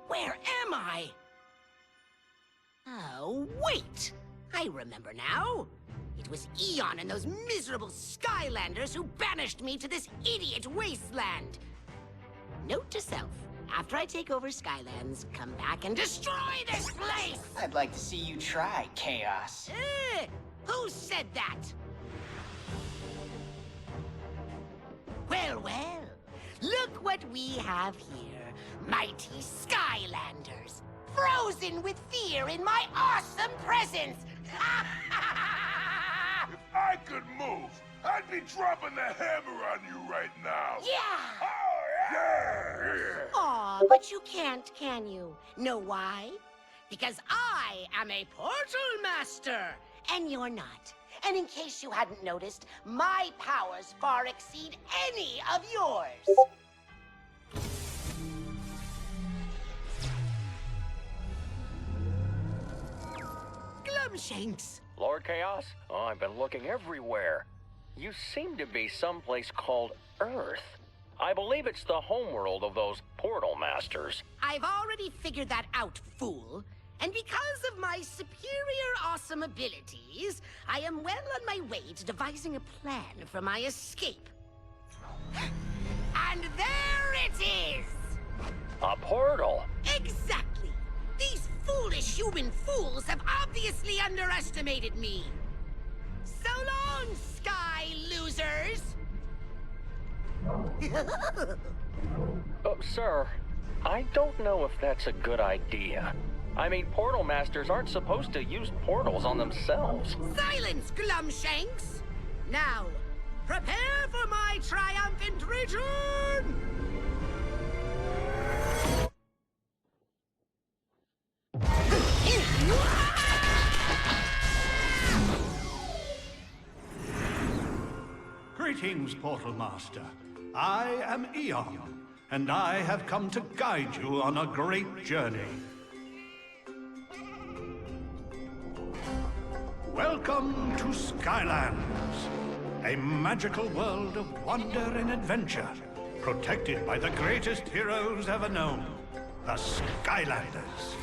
Where am I? Oh, wait! I remember now. It was Eon and those miserable Skylanders who banished me to this idiot wasteland. Note to self, after I take over Skylands, come back and destroy this place! I'd like to see you try, Chaos. Who said that? Well, well, look what we have here. Mighty Skylanders, frozen with fear in my awesome presence! If I could move, I'd be dropping the hammer on you right now. Yeah! Oh, yeah! Aw, but you can't, can you? Know why? Because I am a portal master, and you're not. And in case you hadn't noticed, my powers far exceed any of yours. Glumshanks. Lord Chaos? Oh, I've been looking everywhere. You seem to be someplace called Earth. I believe it's the homeworld of those portal masters. I've already figured that out, fool. And because of my superior awesome abilities, I am well on my way to devising a plan for my escape. And there it is! A portal? Exactly! These foolish human fools have obviously underestimated me. So long, Sky Losers! Oh, sir, I don't know if that's a good idea. I mean, portal masters aren't supposed to use portals on themselves. Silence, Glumshanks! Now, prepare for my triumphant return! Greetings, Portal Master. I am Eon, and I have come to guide you on a great journey. Welcome to Skylands, a magical world of wonder and adventure, protected by the greatest heroes ever known, the Skylanders.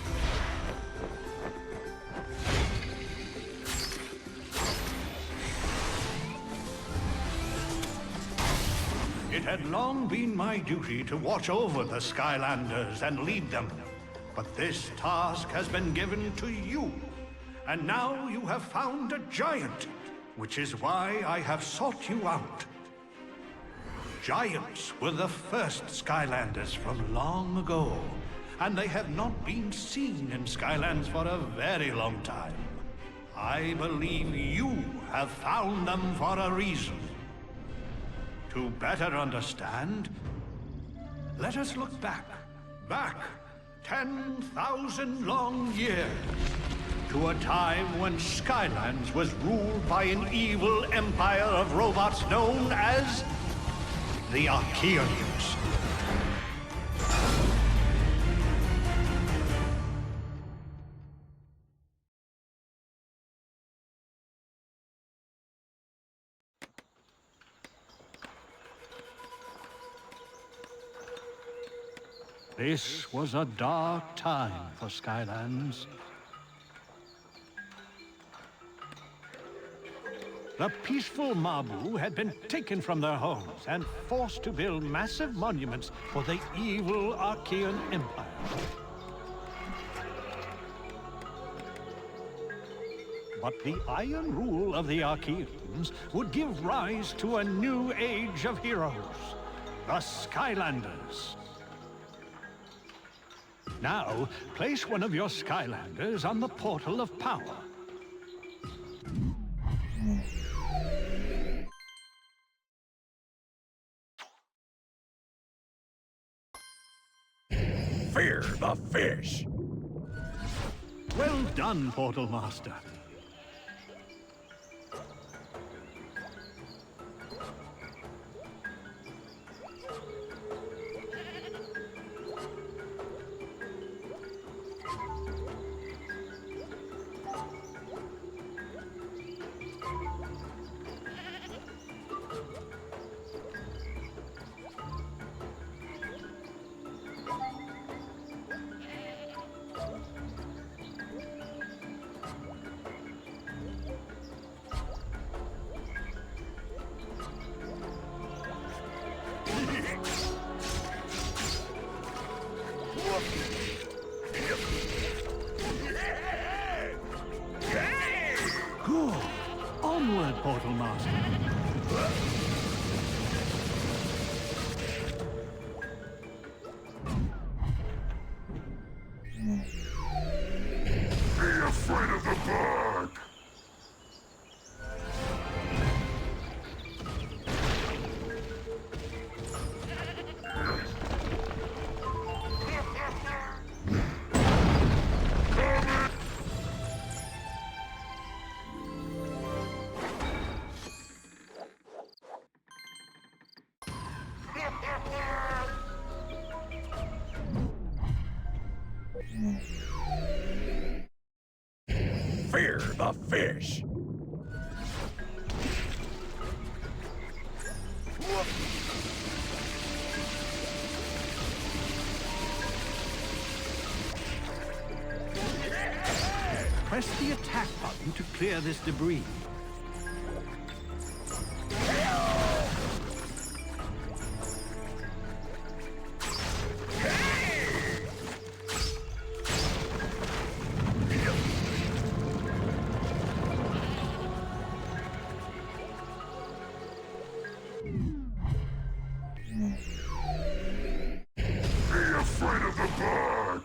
It had long been my duty to watch over the Skylanders and lead them, but this task has been given to you. And now you have found a giant, which is why I have sought you out. Giants were the first Skylanders from long ago, and they have not been seen in Skylands for a very long time. I believe you have found them for a reason. To better understand, let us look back 10,000 long years, to a time when Skylands was ruled by an evil empire of robots known as the Archaeans. This was a dark time for Skylands. The peaceful Mabu had been taken from their homes and forced to build massive monuments for the evil Archean Empire. But the iron rule of the Archeans would give rise to a new age of heroes, the Skylanders. Now, place one of your Skylanders on the portal of power. Fear the fish! Well done, Portal Master. Good. Onward, Portal Master. Be afraid of the bug! Fear the fish! Press the attack button to clear this debris. Be afraid of the bug!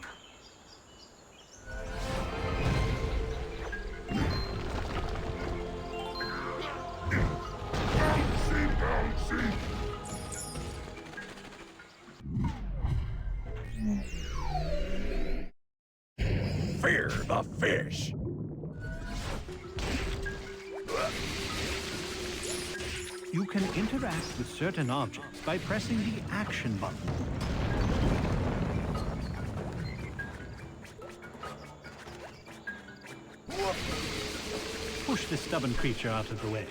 Bouncy, bouncy! Fear the fish! You can interact with certain objects by pressing the action button. Push the stubborn creature out of the way.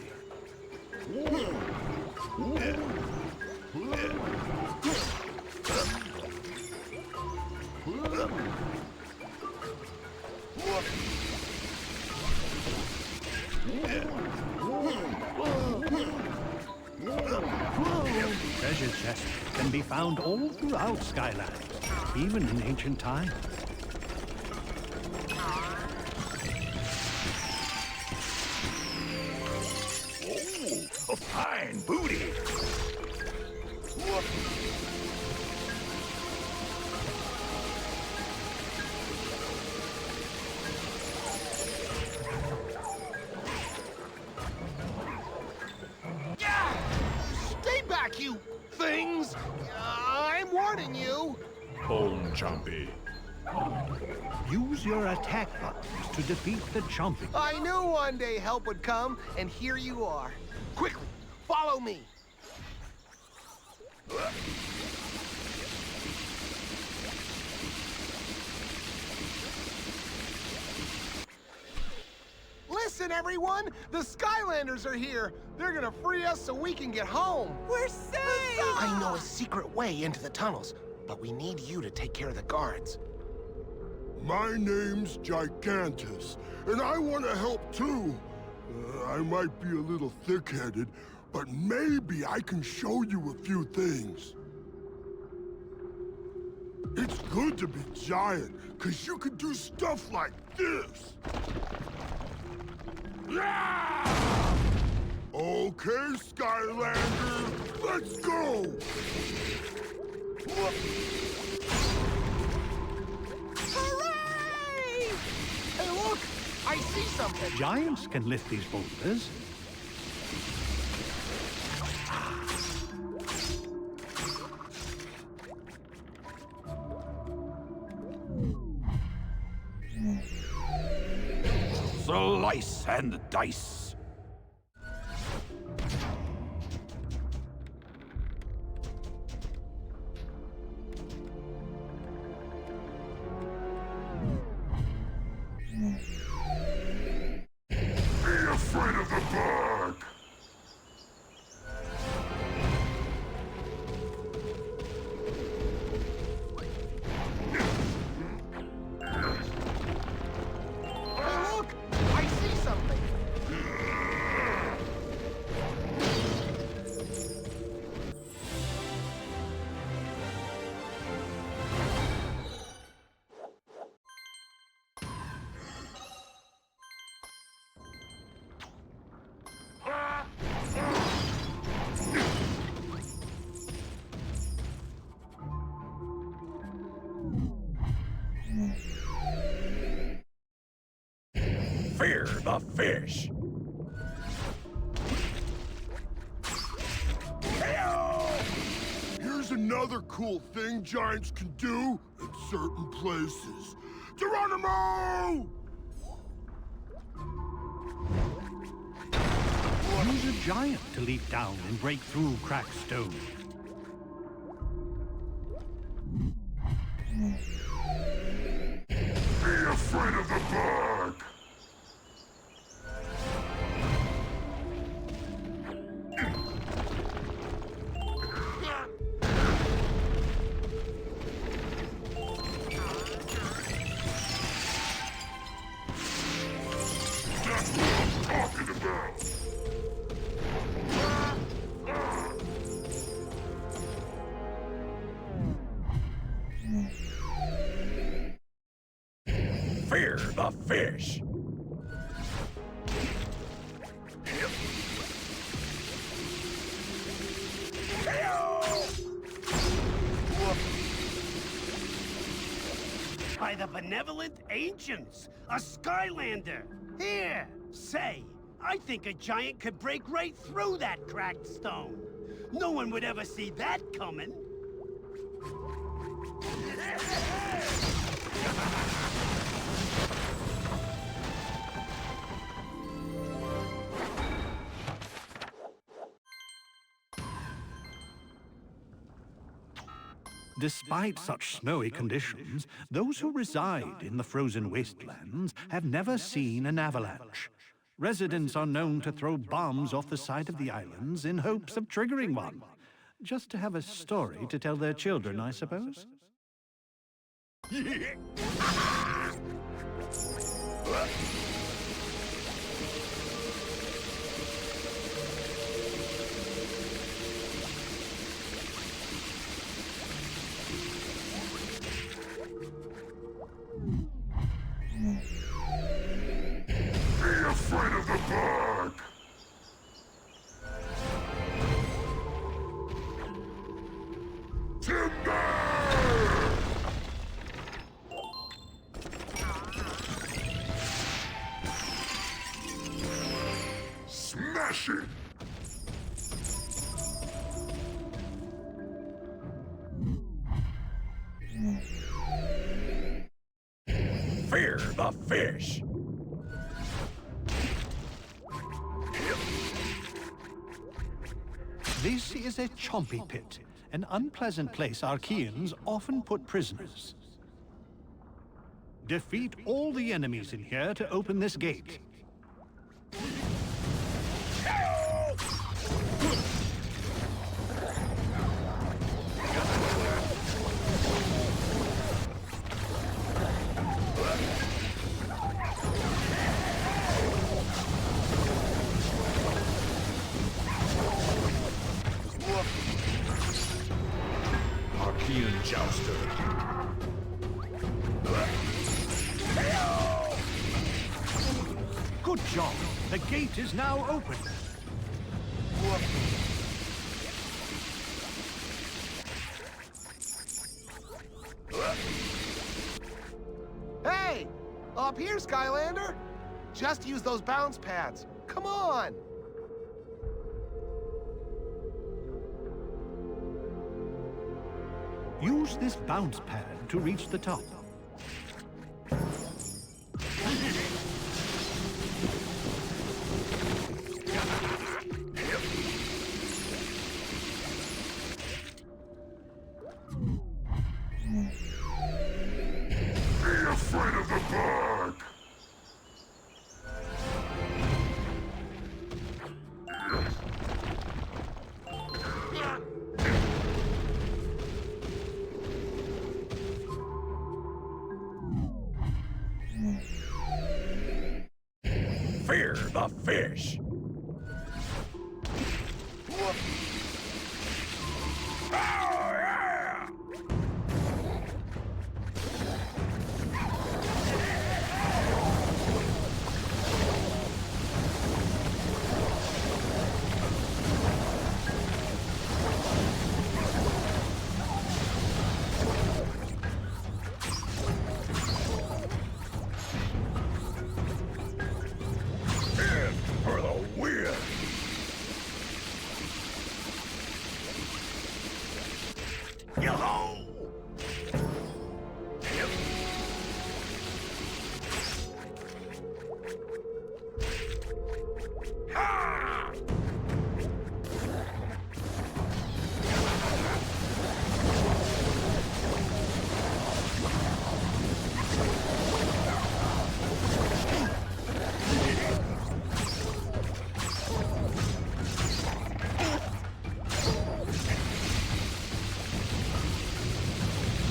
Treasure chests can be found all throughout Skyland, even in ancient times. A fine booty! Stay back, you things! I'm warning you! Bone Chompy. Use your attack buttons to defeat the Chompy. I knew one day help would come, and here you are. Quickly, follow me. Listen, everyone! The Skylanders are here! They're gonna free us so we can get home! We're safe! I know a secret way into the tunnels, but we need you to take care of the guards. My name's Gigantus, and I want to help too. I might be a little thick-headed, but maybe I can show you a few things. It's good to be giant, because you can do stuff like this. Yeah! Okay, Skylander, let's go! Hooray! Hey, look! I see something! Giants can lift these boulders. Slice and dice. Be afraid of the bug! Hey, look! I see something! Fear the fish. Here's another cool thing giants can do in certain places. Geronimo! Use a giant to leap down and break through cracked stone. Be afraid of the bug! That's what I'm talking about! Fear the fish. By the benevolent ancients, a Skylander! Here, say, I think a giant could break right through that cracked stone. No one would ever see that coming. Despite such snowy conditions, those who reside in the frozen wastelands have never seen an avalanche. Residents are known to throw bombs off the side of the islands in hopes of triggering one. Just to have a story to tell their children, I suppose. Be afraid of the bug! Timber! Smash it! Fear the fish. This is a chompy pit, an unpleasant place Archeans often put prisoners. Defeat all the enemies in here to open this gate. monster. Good job. The gate is now open. Hey! Up here, Skylander! Just use those bounce pads. Come on! Use this bounce pad to reach the top. Be afraid of the bug! Fear the fish. Oh, yeah! In for the win. Yo-ho! Ha!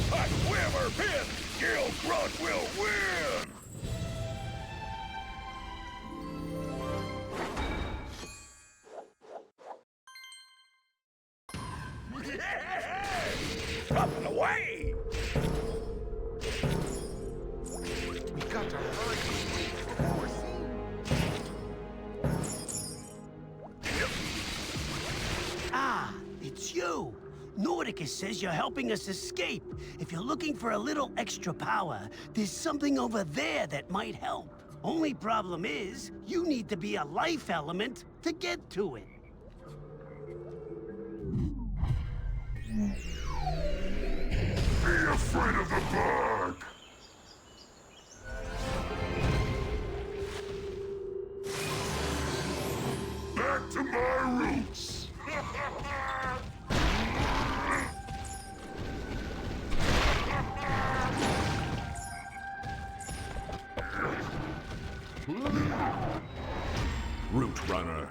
But whoever pins, Gil Grunt will win! Up and away! We got to hurry before we're seen. Ah, it's you. Nordicus says you're helping us escape. If you're looking for a little extra power, there's something over there that might help. Only problem is, you need to be a life element to get to it. Be afraid of the bug! Back to my roots! Root Runner.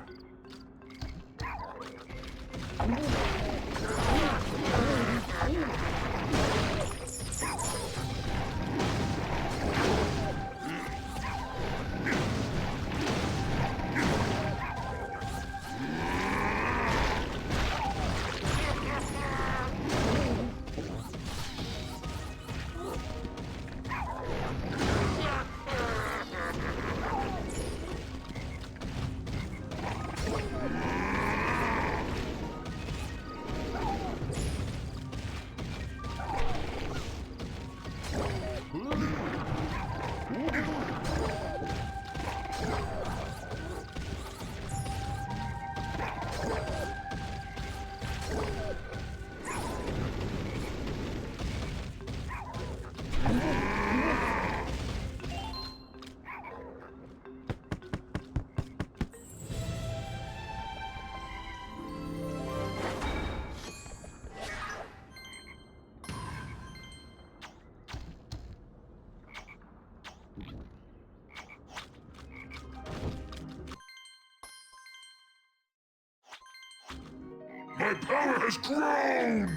My power has grown!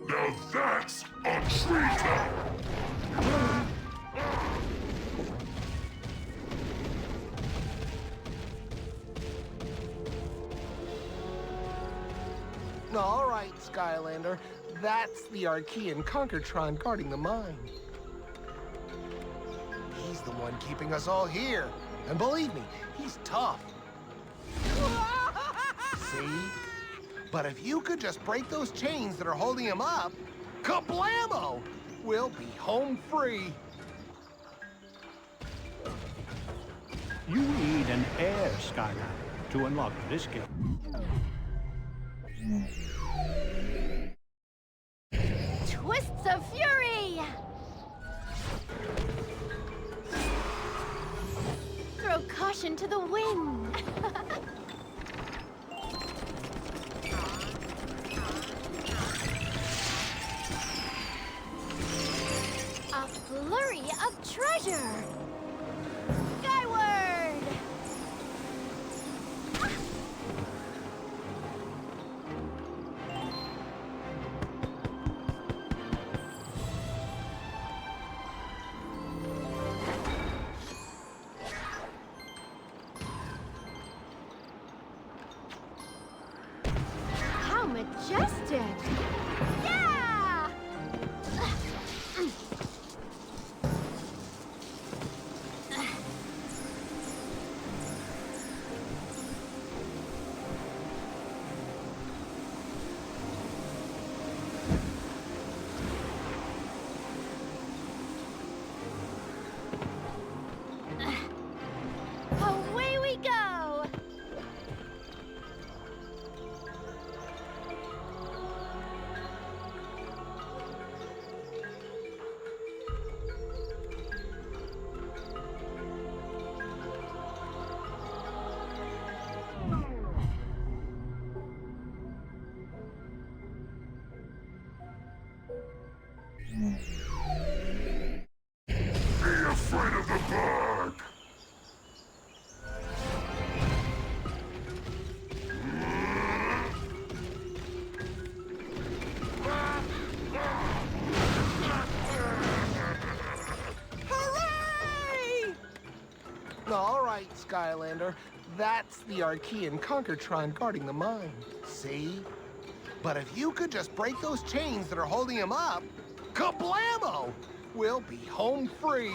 Now that's a treat! All right, Skylander. That's the Archean Conquertron guarding the mine. He's the one keeping us all here. And believe me, he's tough. See? But if you could just break those chains that are holding him up, kablamo! We'll be home free. You need an air Skylander to unlock this game. Twists of fury! Throw caution to the wind. A flurry of treasure! Skyward! How majestic! Yeah! Away we go! Be afraid of the dark! Hooray! All right, Skylander. That's the Archean Conquertron guarding the mine. See? But if you could just break those chains that are holding him up, kablamo! We'll be home free.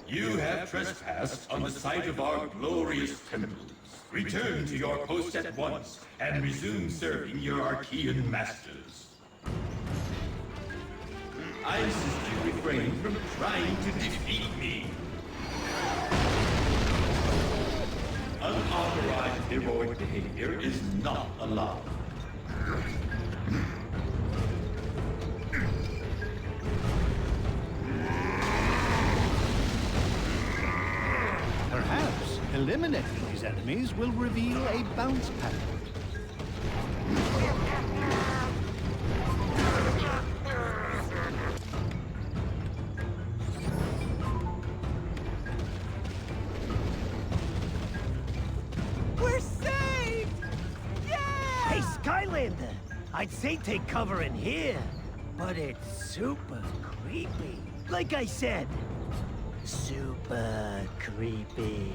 You have trespassed on the site of our glorious temples. Return to your post at once and resume serving your Archean masters. I insist you refrain from trying to defeat me. Unauthorized heroic behavior is not allowed. Perhaps eliminating these enemies will reveal a bounce pad. We're saved! Yeah! Hey, Skylander! I'd say take cover in here, but it's super creepy. Like I said, super creepy.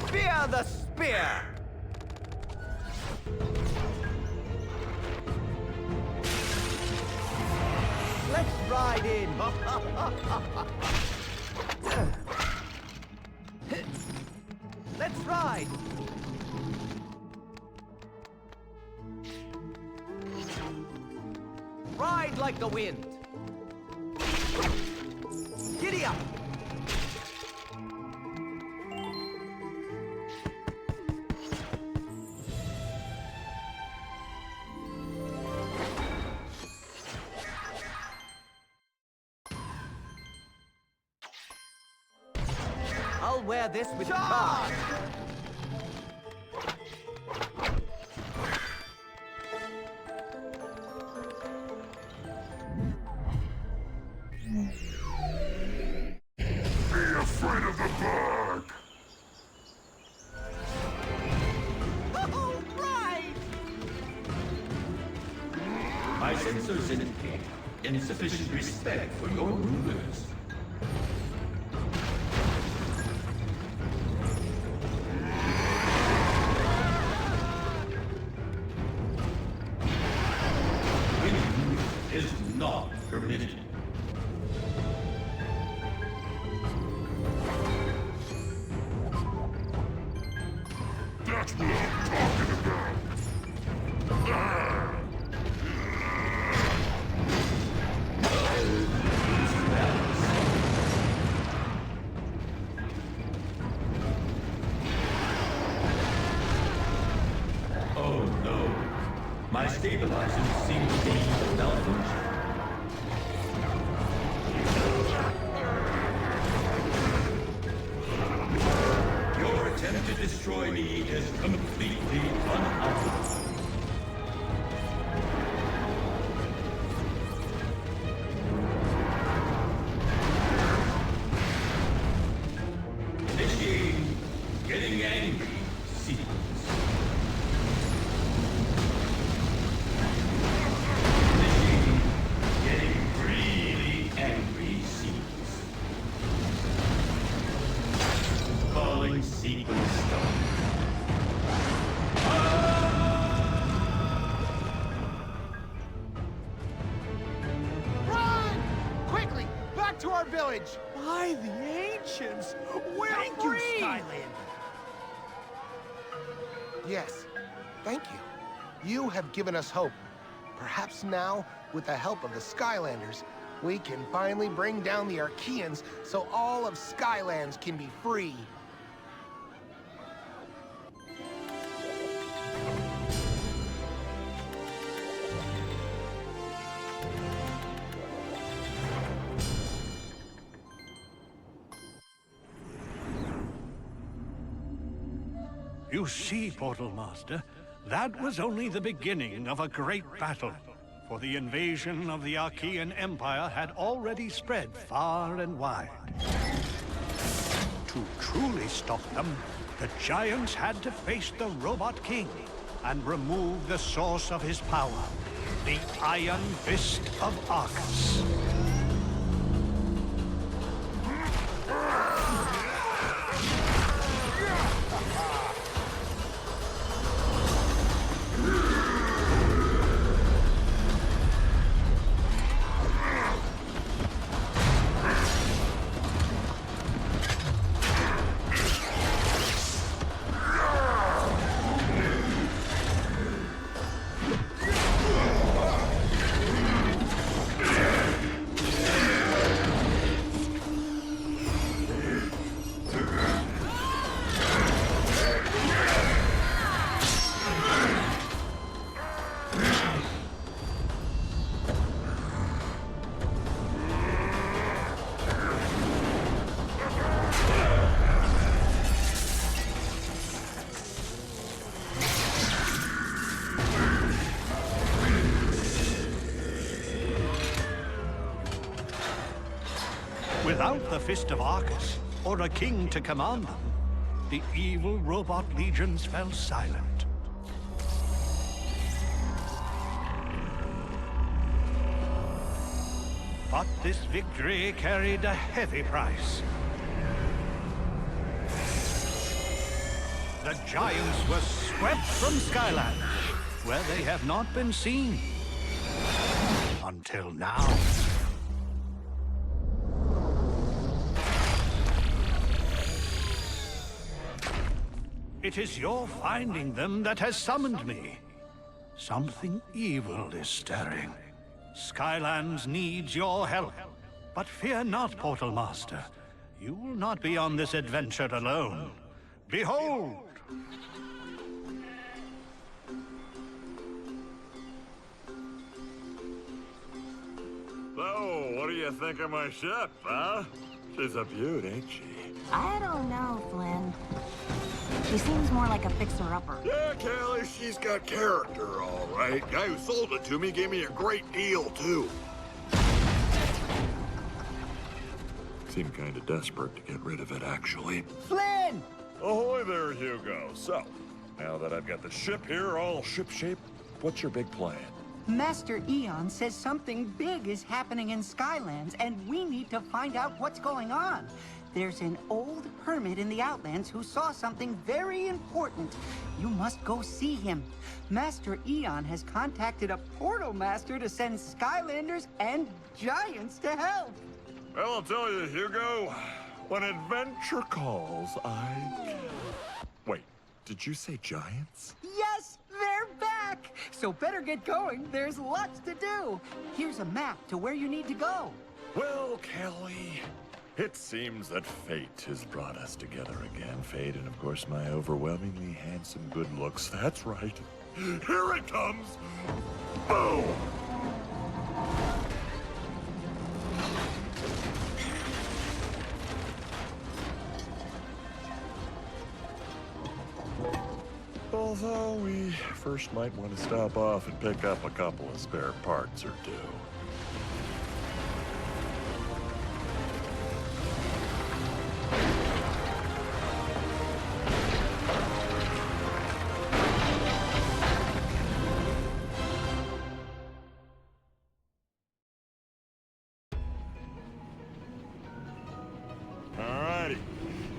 Fear the spear! Let's ride in! Let's ride! Ride like the wind! Giddy up! I'll wear this with pride. Be afraid of the bug! All right! My sensors indicate insufficient respect for your rulers. Winning is not permitted. That's what I'm talking about! Oh no. My stabilizers seem to be malfunctioning. Your attempt to destroy me is completely unauthorized. Initiating getting angry sequence. Initiating getting really angry sequence. Calling sequence start. Run! Quickly, back to our village! By the ancients, we're Thank you, free! Skylander. Yes, thank you. You have given us hope. Perhaps now, with the help of the Skylanders, we can finally bring down the Archeans so all of Skylands can be free. You see, Portal Master, that was only the beginning of a great battle. For the invasion of the Archean Empire had already spread far and wide. To truly stop them, the Giants had to face the Robot King and remove the source of his power, the Iron Fist of Arcus. Without the Fist of Arcus, or a king to command them, the evil robot legions fell silent. But this victory carried a heavy price. The Giants were swept from Skyland, where they have not been seen. Until now. It is your finding them that has summoned me. Something evil is stirring. Skylands needs your help. But fear not, Portal Master. You will not be on this adventure alone. Behold! So, what do you think of my ship, huh? is a beaut, ain't she? I don't know, Flynn. She seems more like a fixer-upper. Yeah, Callie, she's got character, all right. Guy who sold it to me gave me a great deal, too. Seemed kind of desperate to get rid of it, actually. Flynn! Ahoy there, Hugo. So, now that I've got the ship here all ship-shape, what's your big plan? Master Eon says something big is happening in Skylands, and we need to find out what's going on. There's an old hermit in the Outlands who saw something very important. You must go see him. Master Eon has contacted a portal master to send Skylanders and Giants to help. Well, I'll tell you, Hugo, when adventure calls, Wait, did you say giants? Yes, they're back! So better get going. There's lots to do. Here's a map to where you need to go. Well, Kelly, it seems that fate has brought us together again. Fate and, of course, my overwhelmingly handsome good looks. That's right. Here it comes! Boom! Although we first might want to stop off and pick up a couple of spare parts or two. Alrighty.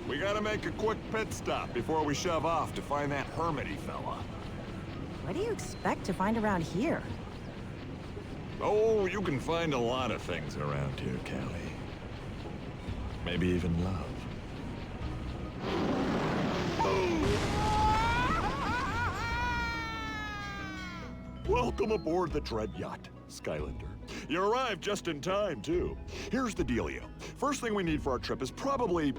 We gotta make a quick pit stop before we shove off to find that hermity fella. What do you expect to find around here? Oh, you can find a lot of things around here, Callie. Maybe even love. Welcome aboard the Dread Yacht, Skylander. You arrived just in time, too. Here's the dealio. First thing we need for our trip is probably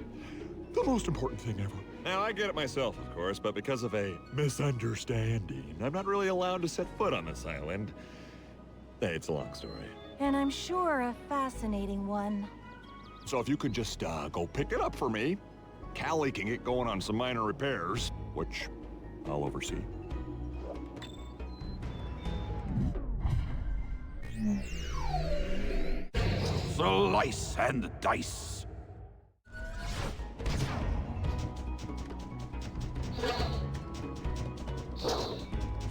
the most important thing ever. Now, I get it myself, of course, but because of a misunderstanding, I'm not really allowed to set foot on this island. Hey, it's a long story. And I'm sure a fascinating one. So if you could just, go pick it up for me, Callie can get going on some minor repairs, which I'll oversee. Slice and dice.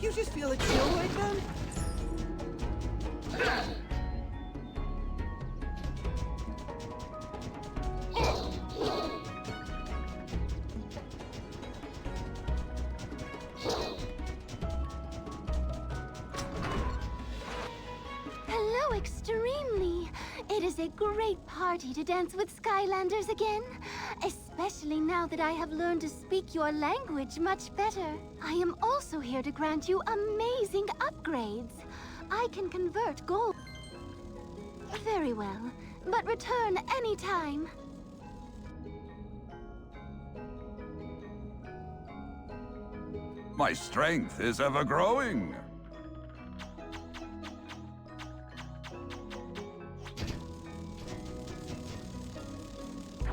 You just feel a chill right then? Hello, Extremely. It is a great party to dance with Skylanders again. Especially now that I have learned to speak your language much better. I am also here to grant you amazing upgrades. I can convert gold. Very well, but return anytime. My strength is ever growing.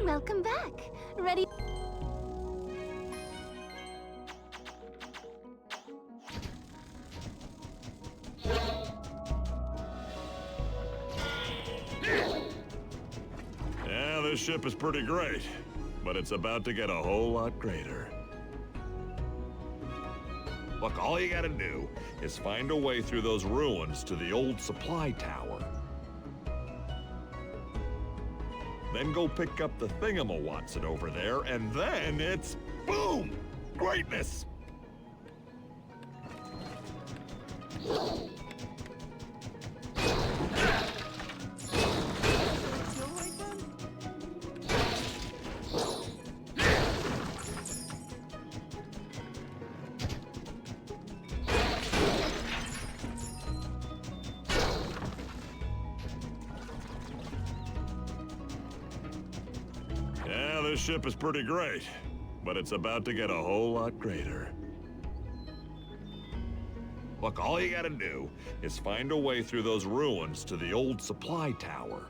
Welcome back. Ready? Yeah, this ship is pretty great, but it's about to get a whole lot greater. Look, all you gotta do is find a way through those ruins to the old supply tower. Then go pick up the thingamawatsit over there, and then it's boom! Greatness! Yeah, this ship is pretty great, but it's about to get a whole lot greater. Look, all you gotta do is find a way through those ruins to the old supply tower.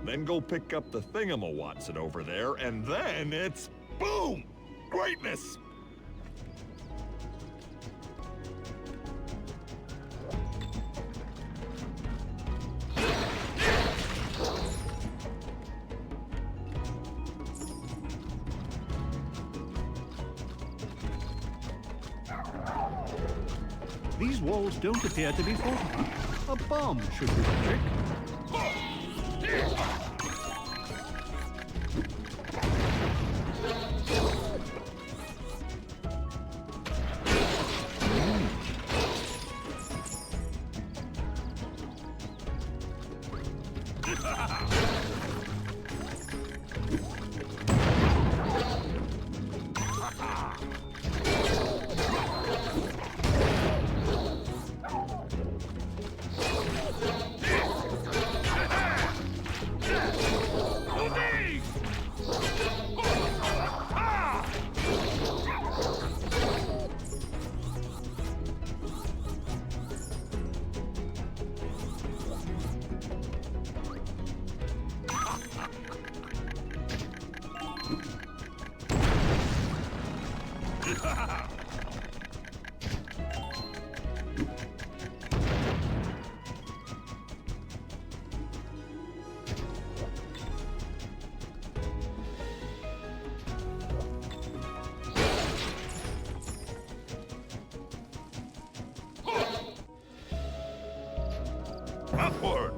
then go pick up the thingamawatsit over there, and then it's boom! Greatness! These walls don't appear to be fortified. A bomb should do the trick. Upward!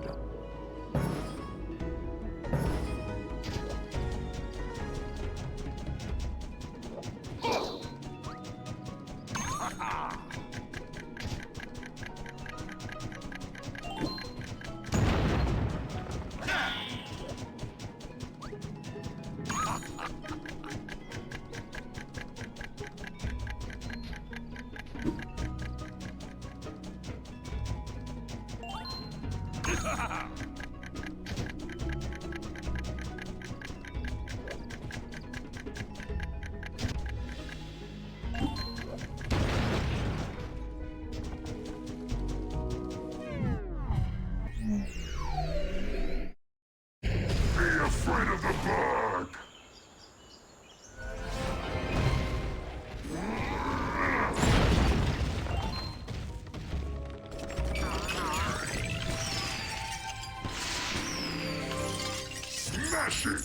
Afraid of the bug! Smash it!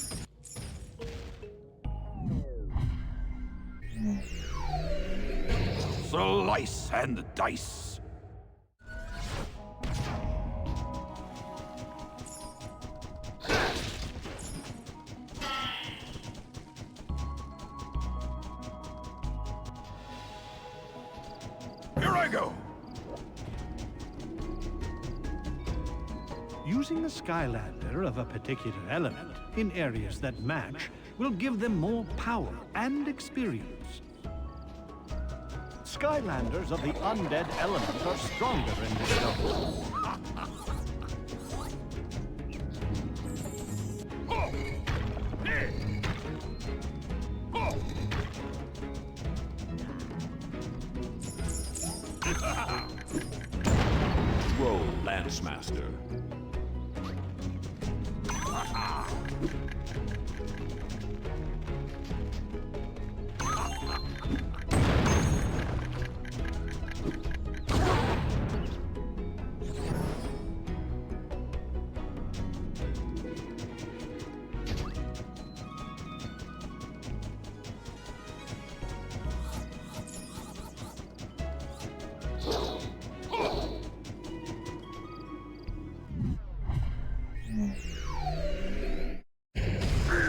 Slice and dice. Here I go. Using a Skylander of a particular element in areas that match will give them more power and experience. Skylanders of the undead element are stronger in this zone. Roll, Lance Master.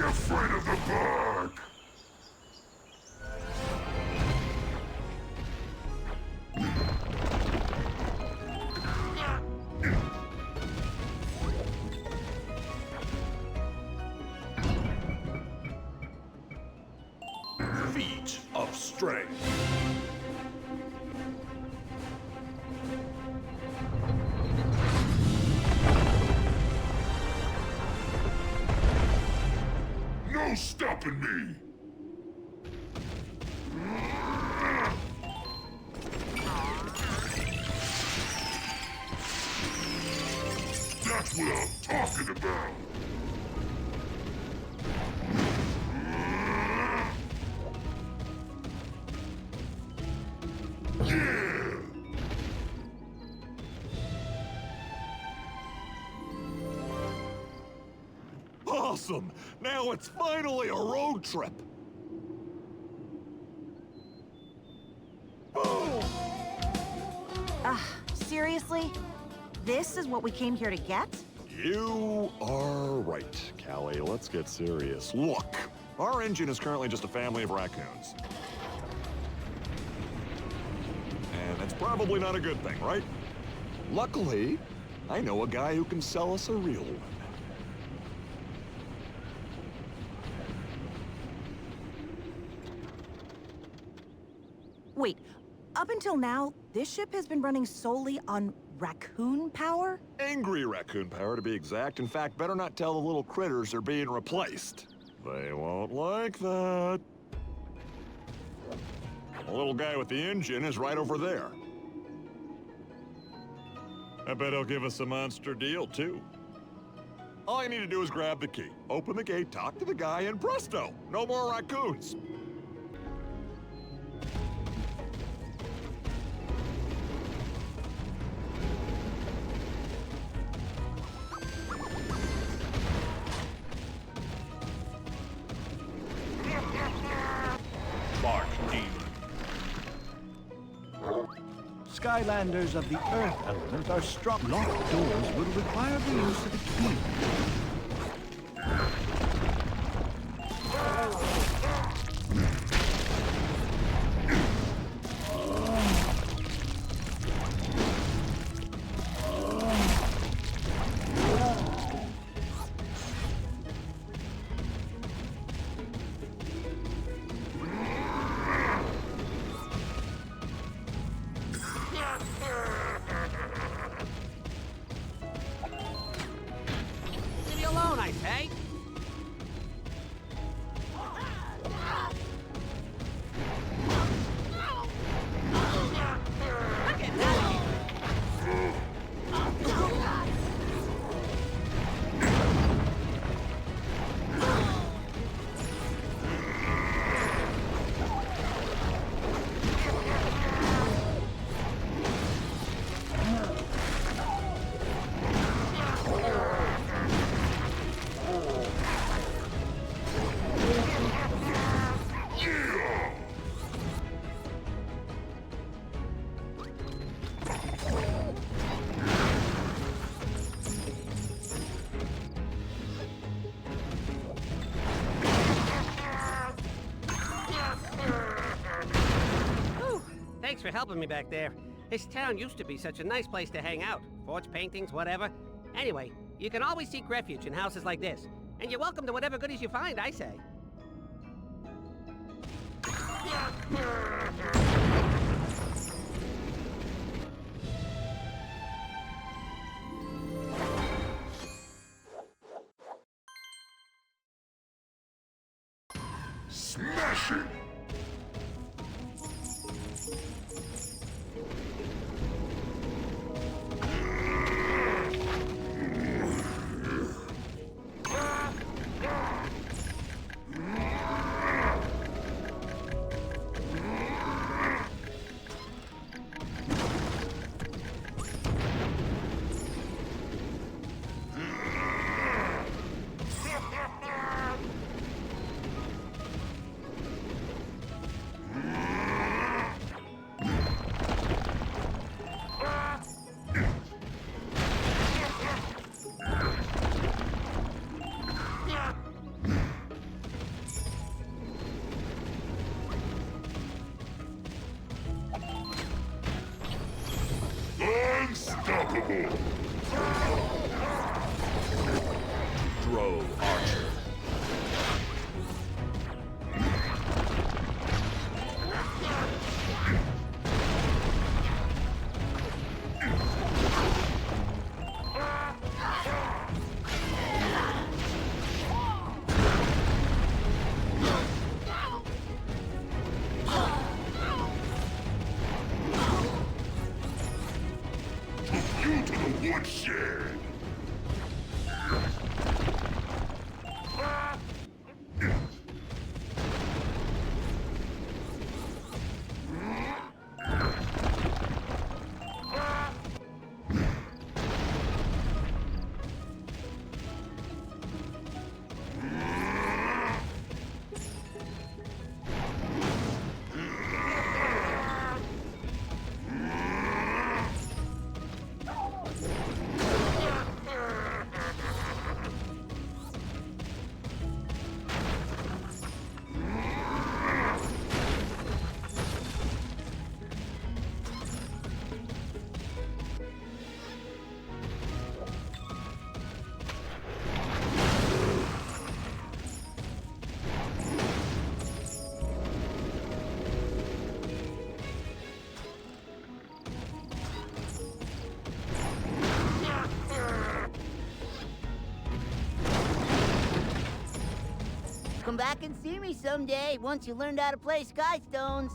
Afraid of the bug! Feat of strength. No stopping me! That's what I'm talking about! awesome! Now it's finally a road trip! Boom! Seriously? This is what we came here to get? You are right, Callie. Let's get serious. Look, our engine is currently just a family of raccoons. And that's probably not a good thing, right? Luckily, I know a guy who can sell us a real one. Wait, up until now, this ship has been running solely on raccoon power? Angry raccoon power, to be exact. In fact, better not tell the little critters they're being replaced. They won't like that. The little guy with the engine is right over there. I bet he'll give us a monster deal, too. All you need to do is grab the key, open the gate, talk to the guy, and presto! No more raccoons! Bark Demon. Skylanders of the Earth element are strong. Locked doors will require the use of a key. Leave me alone, I say. I'm getting out of here. Thanks for helping me back there. This town used to be such a nice place to hang out. Forge paintings, whatever. Anyway, you can always seek refuge in houses like this. And you're welcome to whatever goodies you find, I say. Smash it! Unstoppable! Drove Archer. You to the woodshed! come back and see me someday once you learned how to play Sky Stones.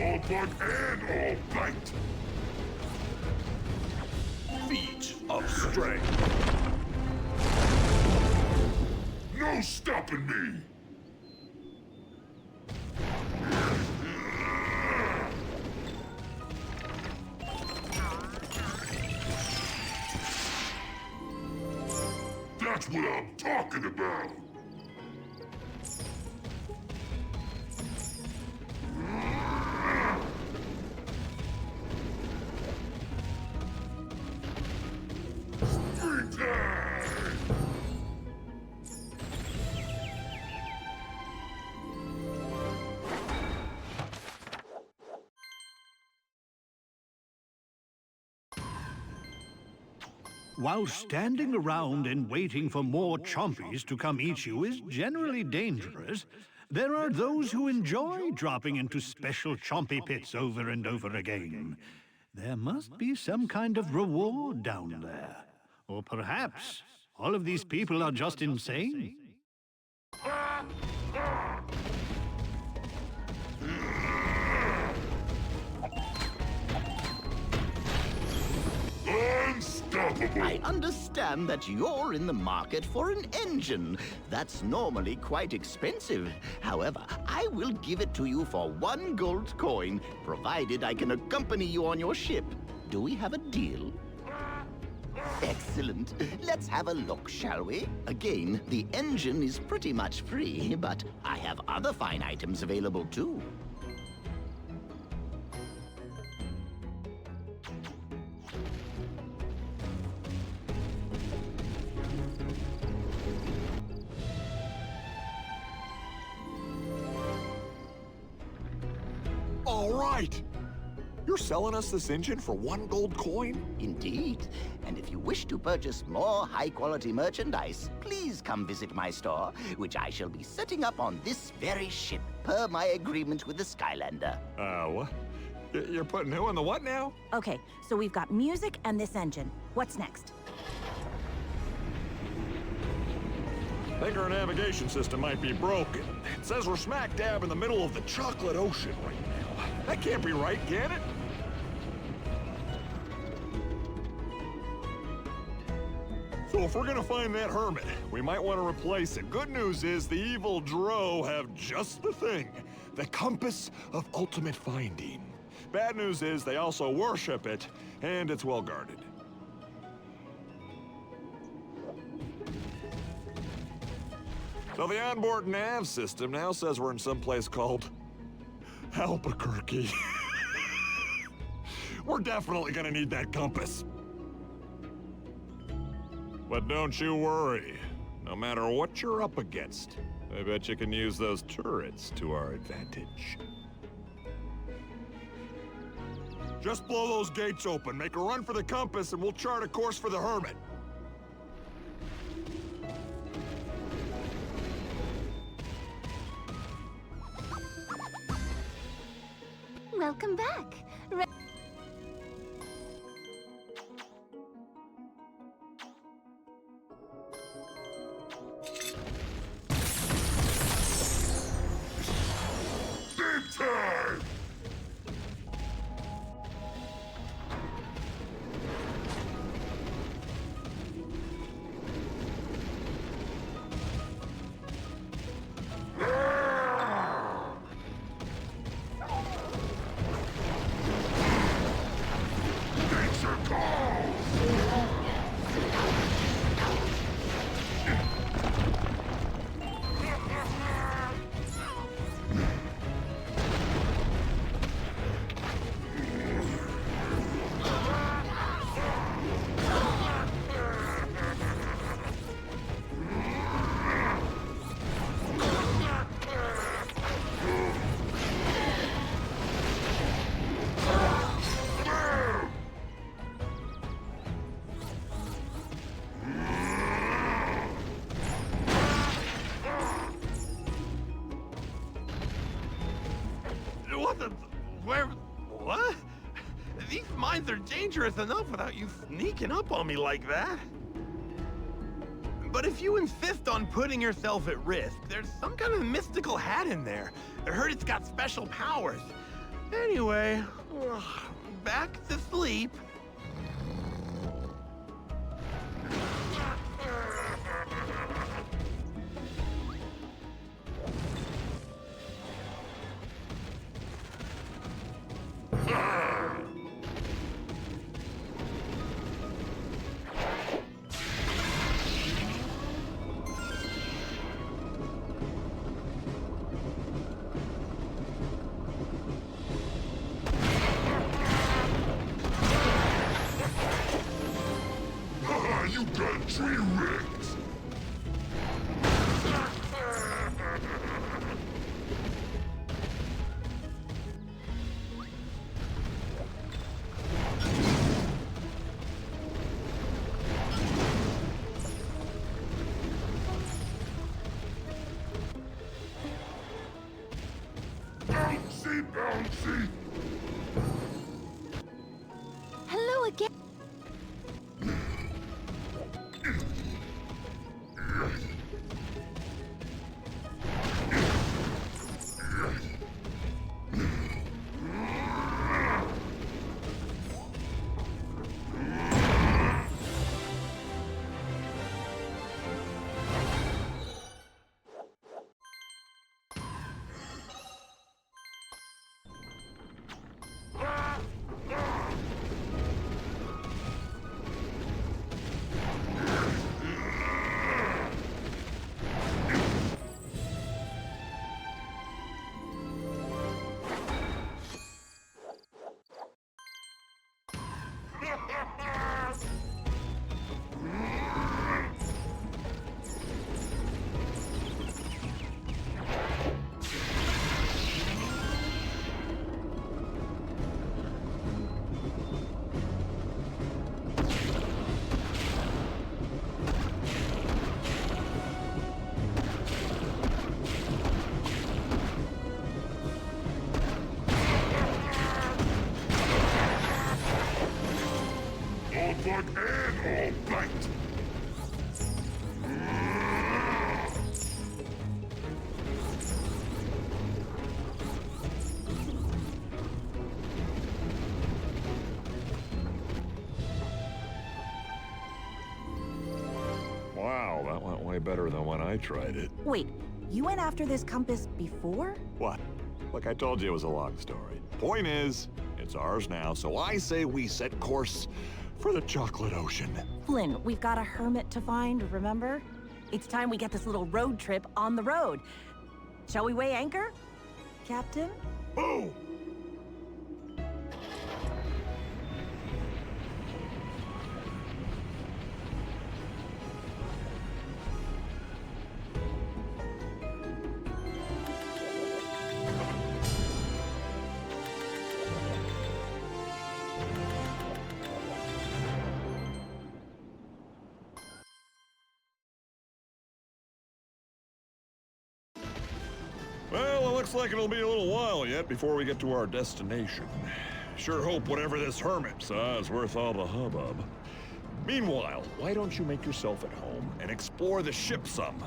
All bug and all bite. Feet of strength. No stopping me. That's what I'm talking about. While standing around and waiting for more chompies to come eat you is generally dangerous, there are those who enjoy dropping into special chompy pits over and over again. There must be some kind of reward down there. Or perhaps all of these people are just insane. Unstoppable! I understand that you're in the market for an engine. That's normally quite expensive. However, I will give it to you for 1 gold coin, provided I can accompany you on your ship. Do we have a deal? Excellent. Let's have a look, shall we? Again, the engine is pretty much free, but I have other fine items available too. All right! You're selling us this engine for 1 gold coin? Indeed. And if you wish to purchase more high-quality merchandise, please come visit my store, which I shall be setting up on this very ship, per my agreement with the Skylander. What? You're putting who in the what now? Okay, so we've got music and this engine. What's next? I think our navigation system might be broken. It says we're smack dab in the middle of the chocolate ocean right now. That can't be right, can it? So if we're gonna find that hermit, we might want to replace it. Good news is the evil Dro have just the thing. The compass of ultimate finding. Bad news is they also worship it, and it's well guarded. So the onboard nav system now says we're in some place called Albuquerque. We're definitely gonna need that compass. But don't you worry. No matter what you're up against, I bet you can use those turrets to our advantage. Just blow those gates open, make a run for the compass, and we'll chart a course for the hermit. Welcome back. Big time! What the... Where... What? These mines are dangerous enough without you sneaking up on me like that. But if you insist on putting yourself at risk, there's some kind of mystical hat in there. I heard it's got special powers. Anyway, back to sleep. You got tree rigged! Bouncy, bouncy! Hello again. Bug and all bite! Wow, that went way better than when I tried it. Wait, you went after this compass before? What? Like I told you, it was a long story. Point is, it's ours now, so I say we set course for the chocolate ocean. Flynn, we've got a hermit to find, remember? It's time we get this little road trip on the road. Shall we weigh anchor, Captain? Oh! Well, it looks like it'll be a little while yet before we get to our destination. Sure hope whatever this hermit saw is worth all the hubbub. Meanwhile, why don't you make yourself at home and explore the ship some?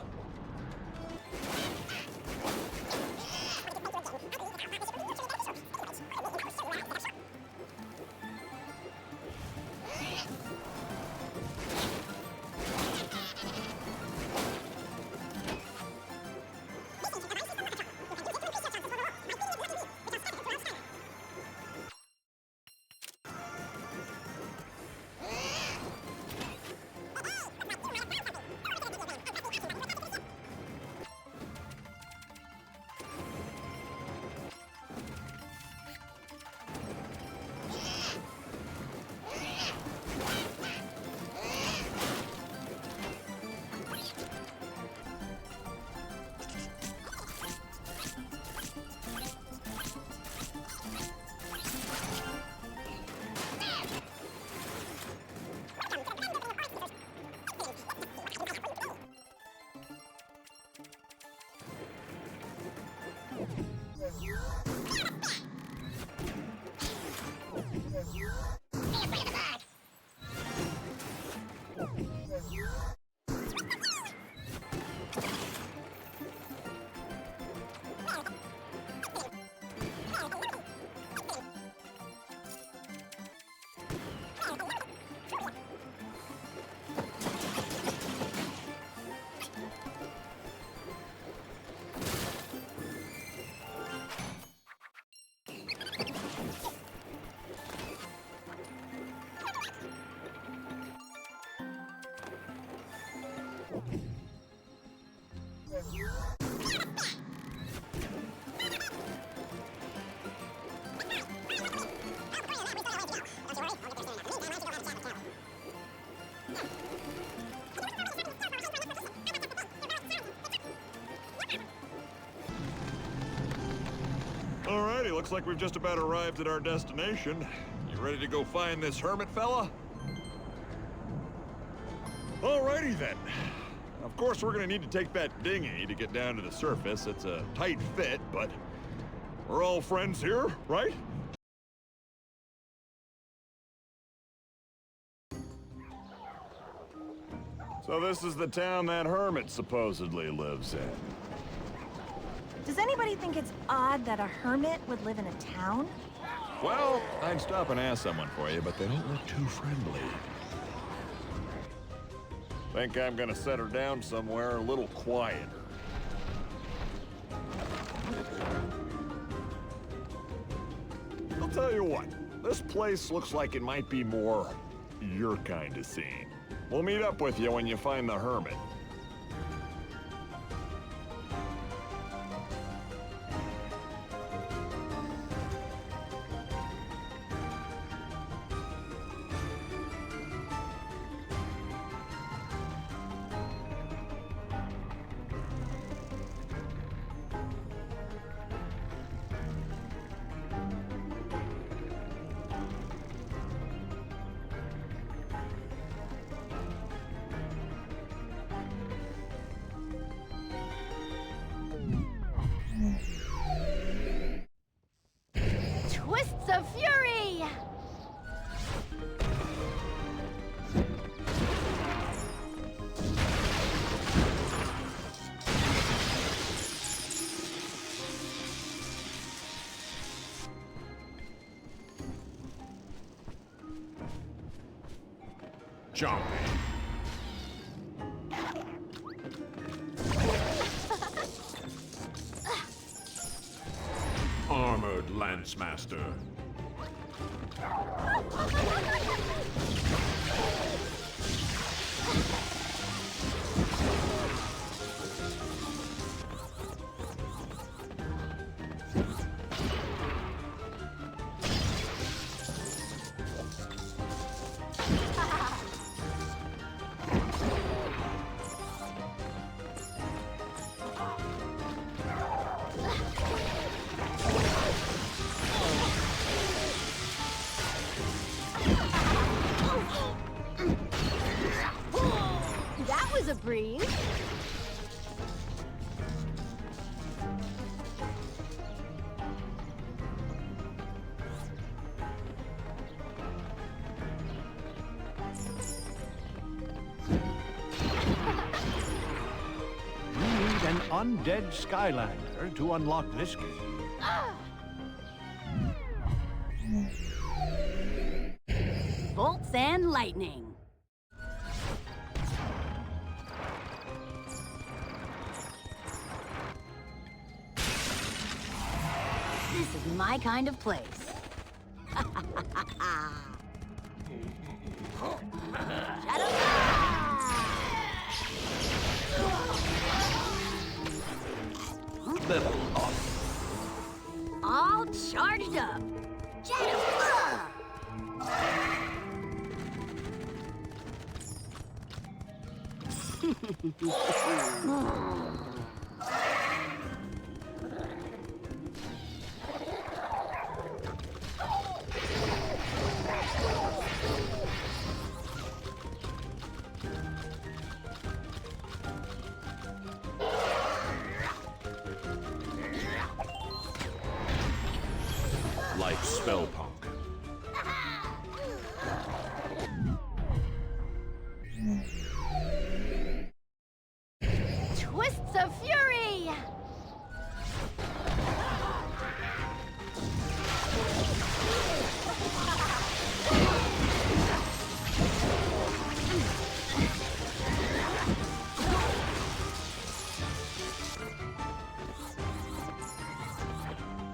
Alrighty, looks like we've just about arrived at our destination. You ready to go find this hermit fella? Alrighty then. Of course, we're gonna need to take that dinghy to get down to the surface. It's a tight fit, but we're all friends here, right? So this is the town that hermit supposedly lives in. Does anybody think it's odd that a hermit would live in a town? Well, I'd stop and ask someone for you, but they don't look too friendly. Think I'm gonna set her down somewhere a little quieter. I'll tell you what, this place looks like it might be more your kind of scene. We'll meet up with you when you find the hermit. Twists of fury! Jump. Armored Lance Master. That was a breeze. You need an undead Skylander to unlock this gate. Bolts and lightning. This is my kind of place. Level up. All charged up. Shadow! Like Spellpunk. Twists of fury!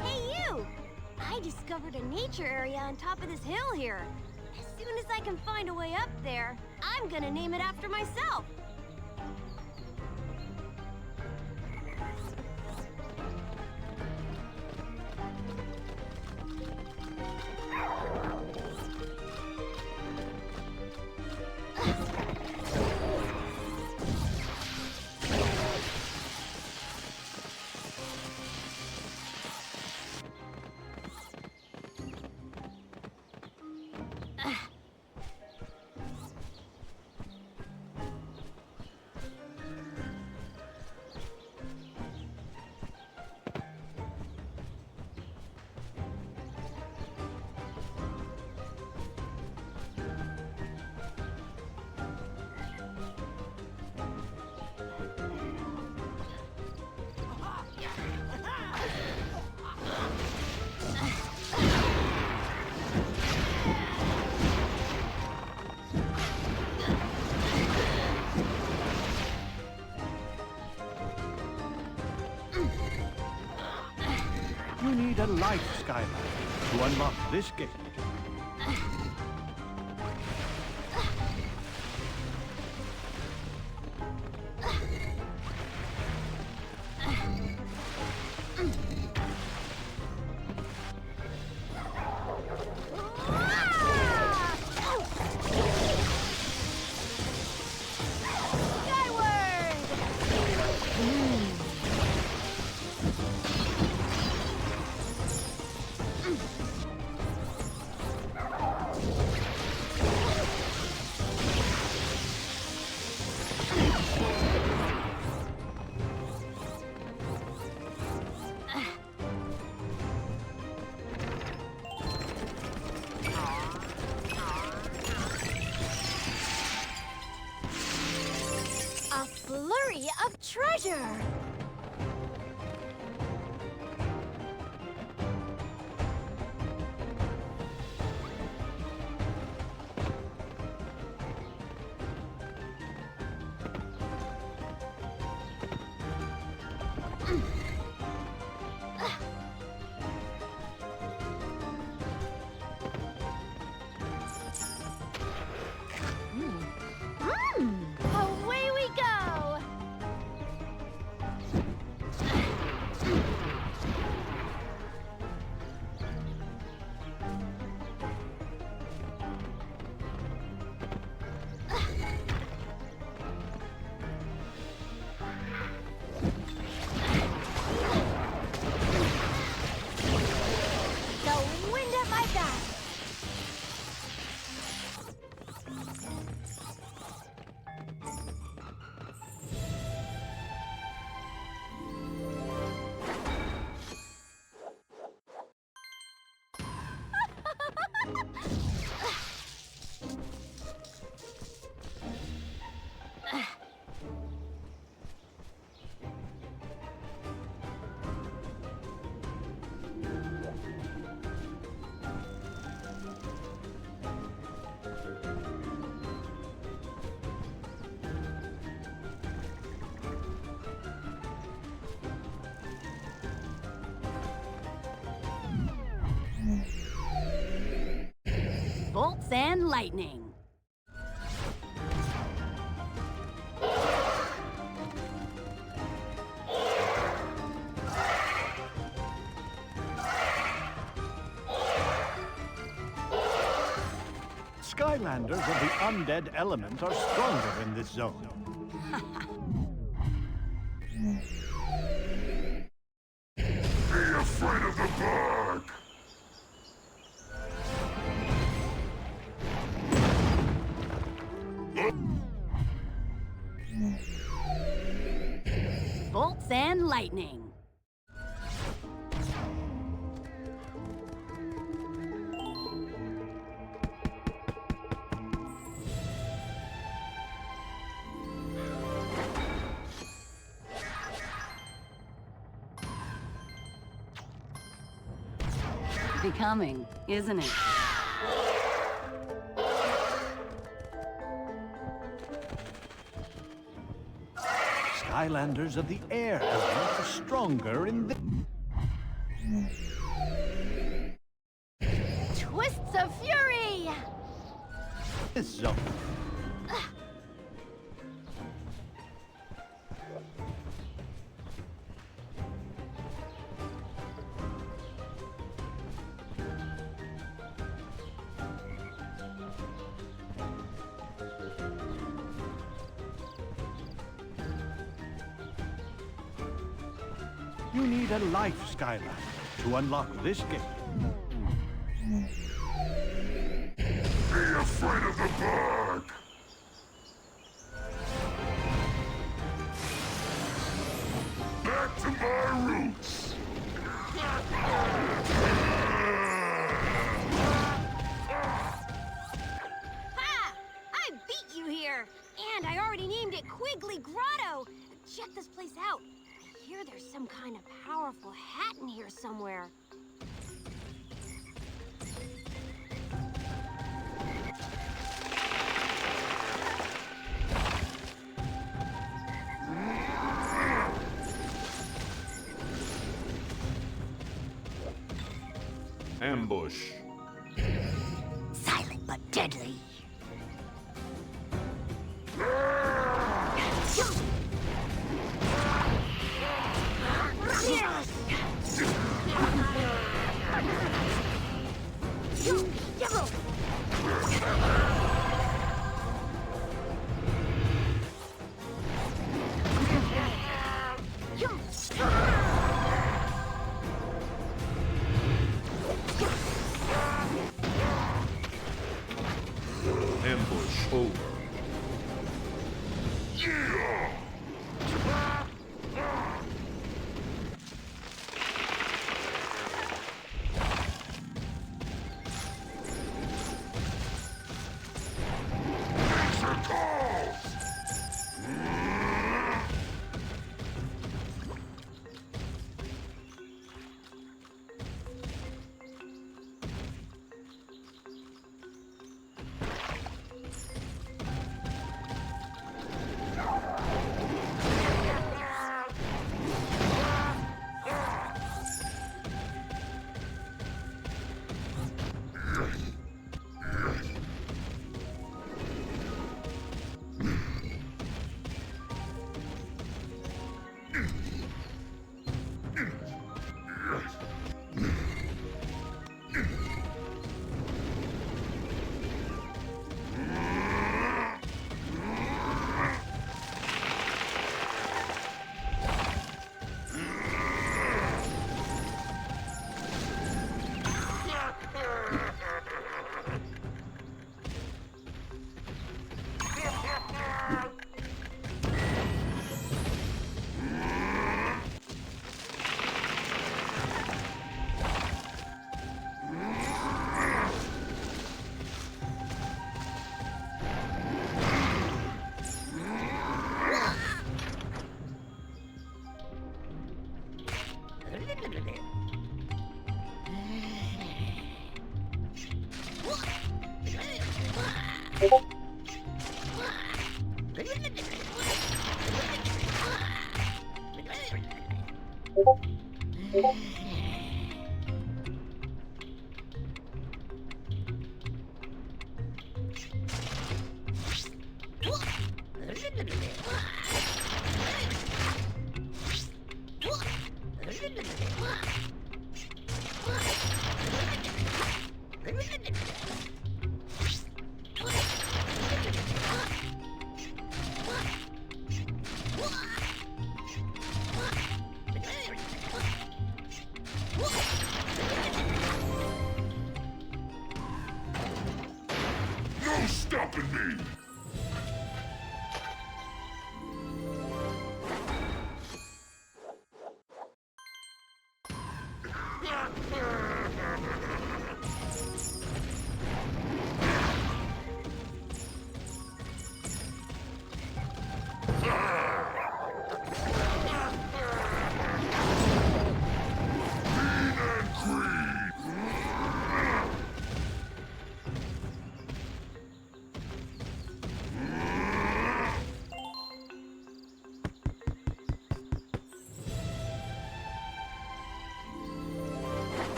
Hey, you! I discovered a nature area on top of this hill here. As soon as I can find a way up there, I'm gonna name it after myself. You need a life Skylander to unlock this gate. A flurry of treasure! Away we go! The wind at my back! Bolts and lightning. Skylanders of the undead element are stronger in this zone. Be afraid of the dark! Bolts and lightning. Becoming, isn't it? Skylanders of the air element are stronger in Twists of fury! this zone. You need a life Skylander to unlock this gate. Be afraid of the dark! Back to my roots! Ha! I beat you here! And I already named it Quigley Grotto! Check this place out. I hear there's some kind of powerful hat in here somewhere. Ambush. Silent but deadly. Ambush over. No stopping me!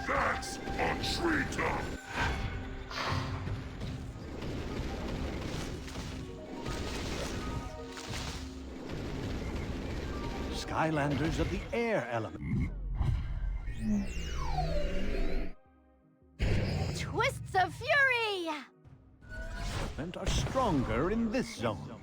That's a treetop! Skylanders of the air element. Twists of fury! And are stronger in this zone.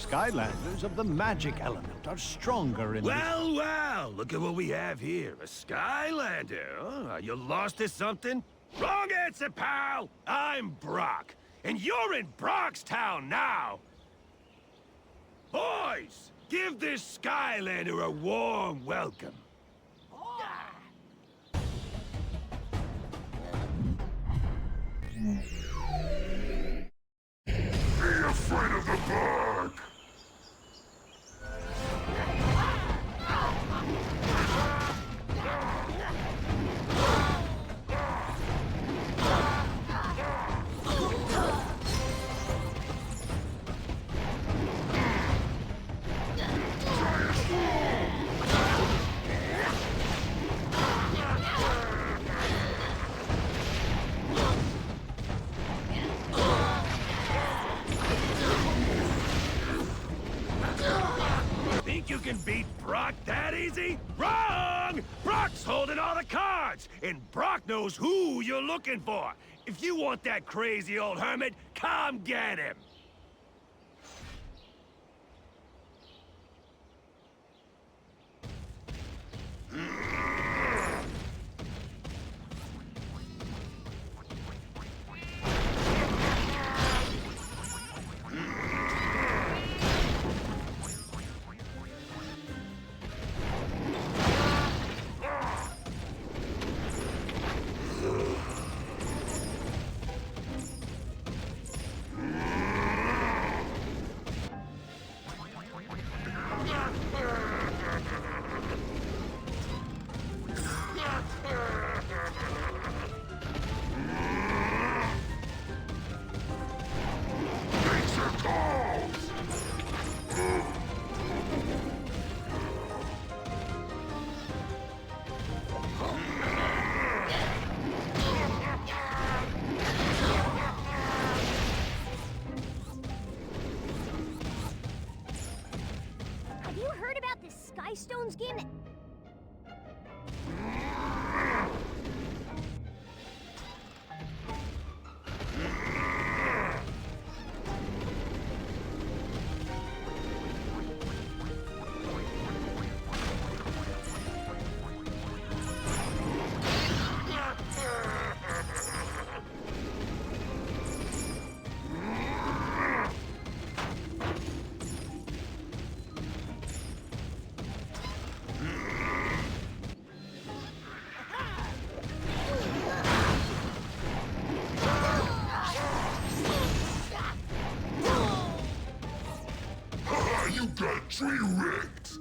Skylanders of the magic element are stronger in Well, well, look at what we have here. A Skylander. Oh, are you lost to something? Wrong answer, pal! I'm Brock, and you're in Brockstown now! Boys, give this Skylander a warm welcome. Be afraid of the bug! Think you can beat Brock that easy? Wrong! Brock's holding all the cards, and Brock knows who you're looking for. If you want that crazy old hermit, come get him! Have you heard about this Sky Stones game that... You got tree rigged!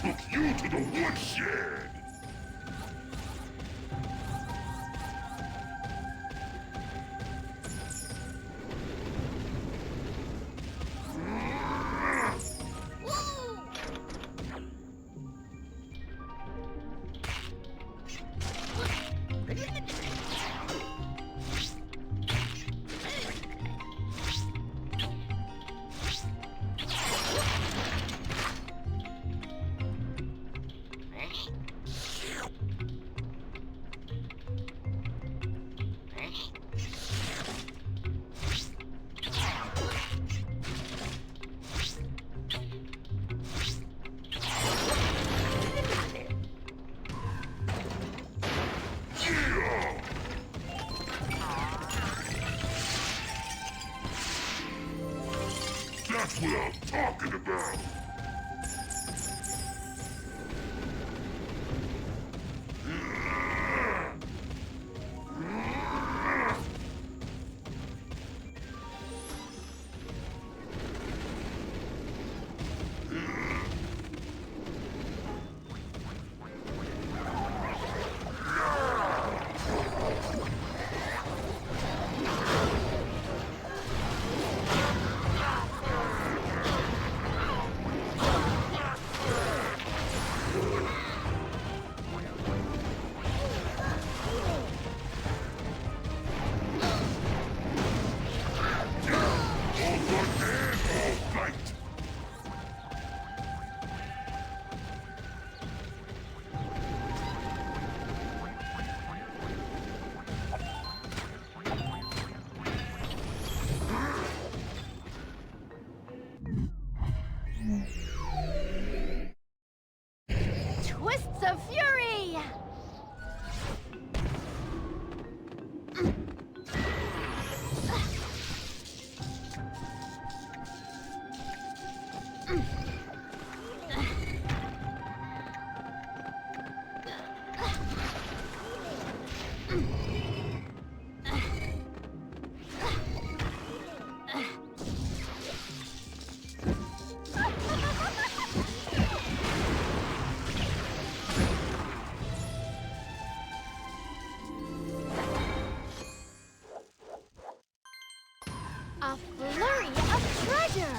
Took you to the woodshed! That's what I'm talking about! of fury! A flurry of treasure!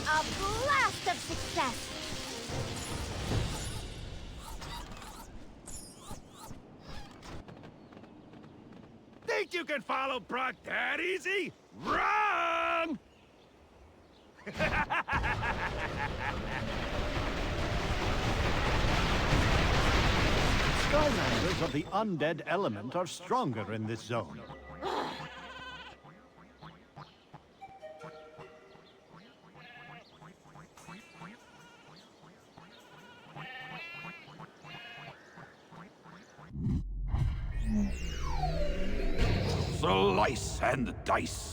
A blast of success! Think you can follow Brock that easy? Wrong! Skylanders of the undead element are stronger in this zone. Slice and dice.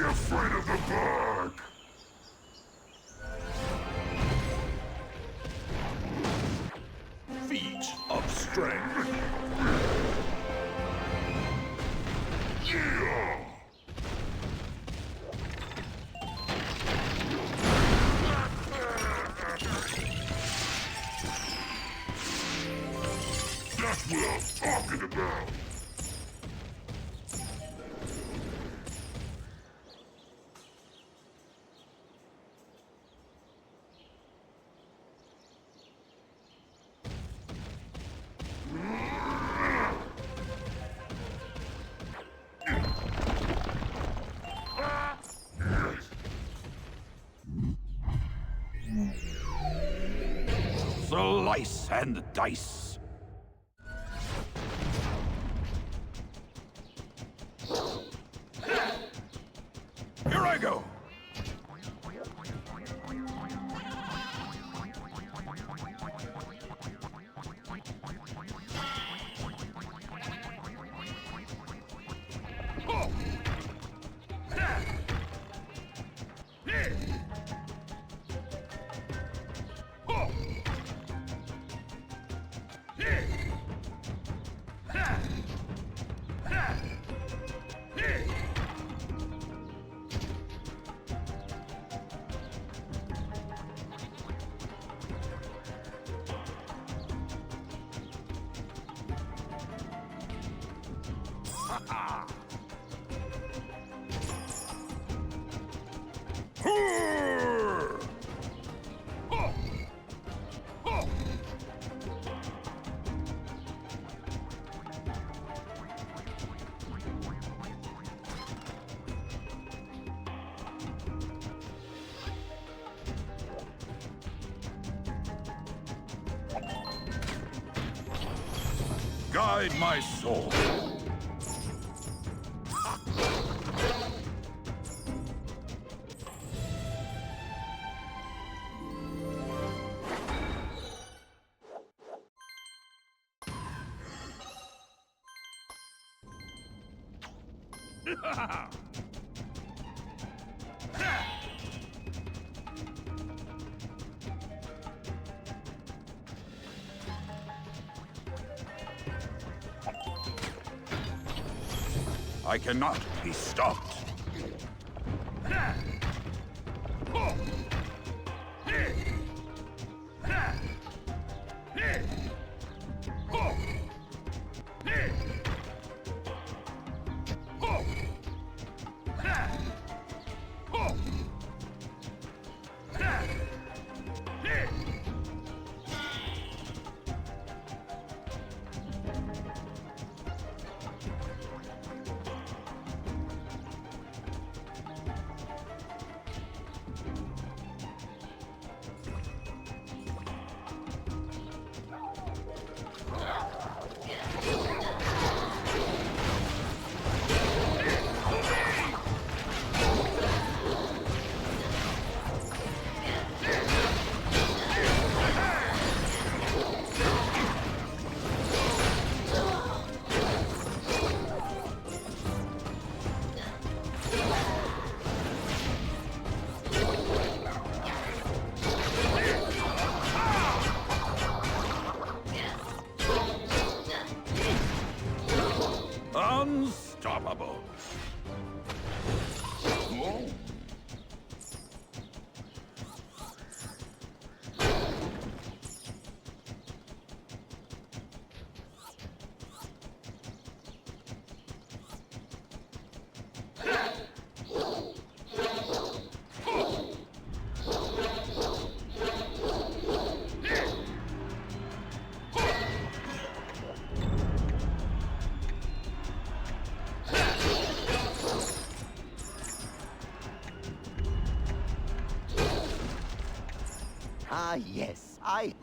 Afraid of the dark! Feat of strength. Yeah! That's what I'm talking about! Slice and dice. Here I go. Guide my soul. I cannot be stopped. Unstoppable. Ah, yes, I...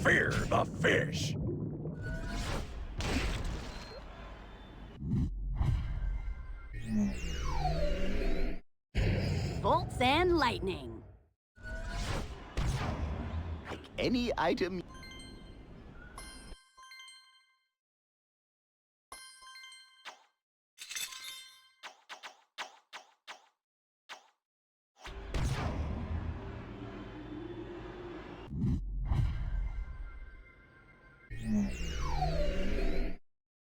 Fear the fish. Bolts and lightning. Like any item...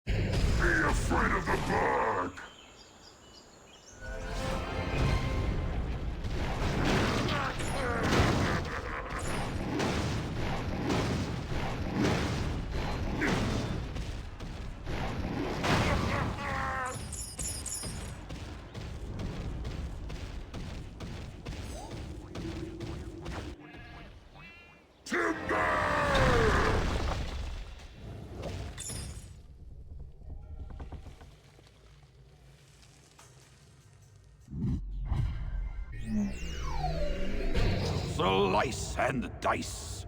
Be afraid of the bug! Slice and dice.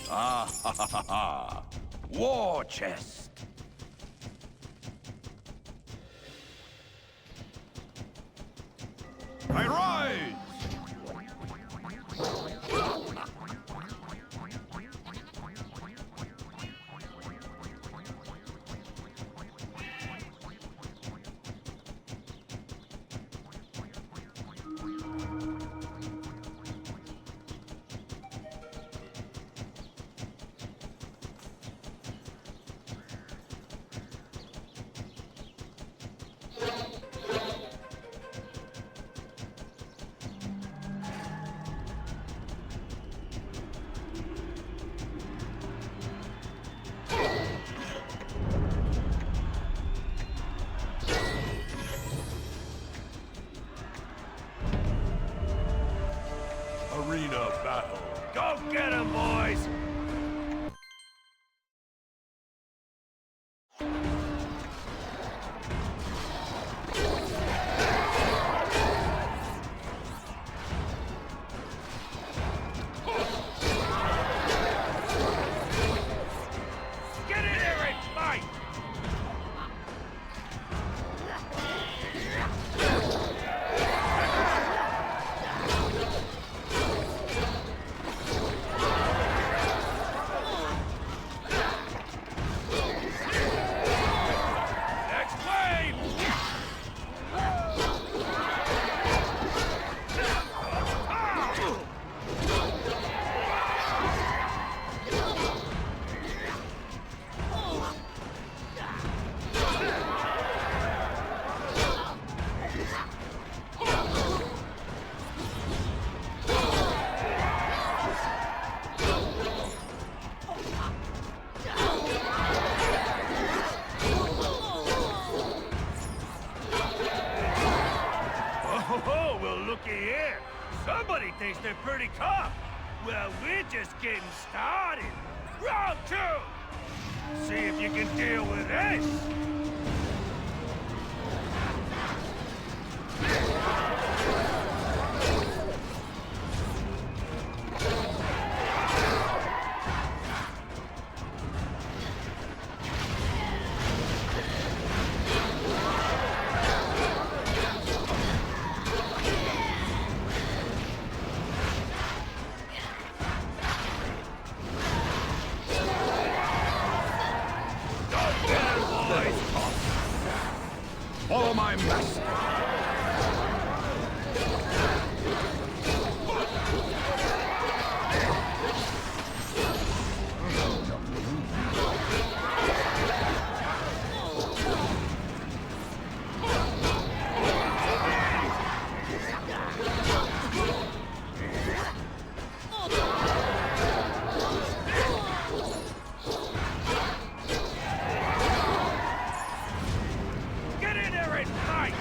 Ah ha ha ha ha! War chest. I rise. they're pretty tough. Well, we're just getting started. Round 2! See if you can deal with this! Follow my master. Get in there and fight!